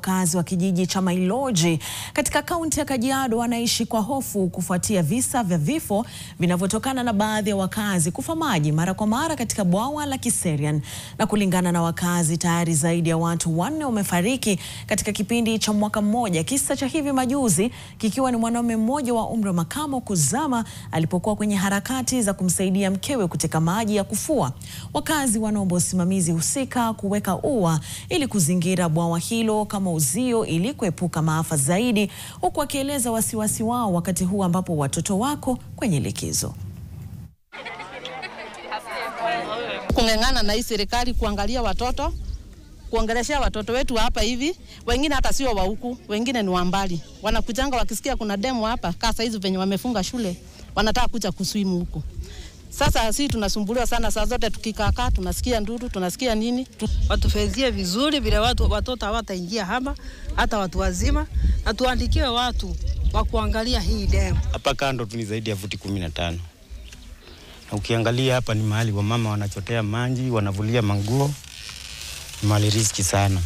Wakazi wa kijiji cha Mailoji katika kaunti ya Kajiado wanaishi kwa hofu kufuatia visa vya vifo vinavyotokana na baadhi ya wakazi kufa maji mara kwa mara katika bwawa la Kiserian. Na kulingana na wakazi, tayari zaidi ya watu 4 wamefariki katika kipindi cha mwaka mmoja. Kisa cha hivi majuzi kikiwa ni mwanaume mmoja wa umri wa makamo kuzama alipokuwa kwenye harakati za kumsaidia mkewe kuteka maji ya kufua. Wakazi wanaomba usimamizi husika kuweka ua ili kuzingira bwawa hilo kama uzio ili kuepuka maafa zaidi, huku wakieleza wasiwasi wao wakati huu ambapo watoto wako kwenye likizo. Kung'ang'ana na hii serikali kuangalia watoto, kuongeleshea watoto wetu hapa hivi, wengine hata sio wa huku, wengine ni wa mbali. Wanakujanga wakisikia kuna demo hapa, kasa hizo venye wamefunga shule, wanataka kuja kuswimu huku. Sasa sisi tunasumbuliwa sana, saa zote tukikaa tunasikia nduru, tunasikia nini. Watufezie vizuri vile watoto hawataingia hapa, hata watu wazima, na tuandikiwe watu wa kuangalia hii demu. Hapa kando tu ni zaidi ya futi 15. Na ukiangalia hapa ni mahali wa mama wanachotea maji, wanavulia manguo. Ni mahali riski sana.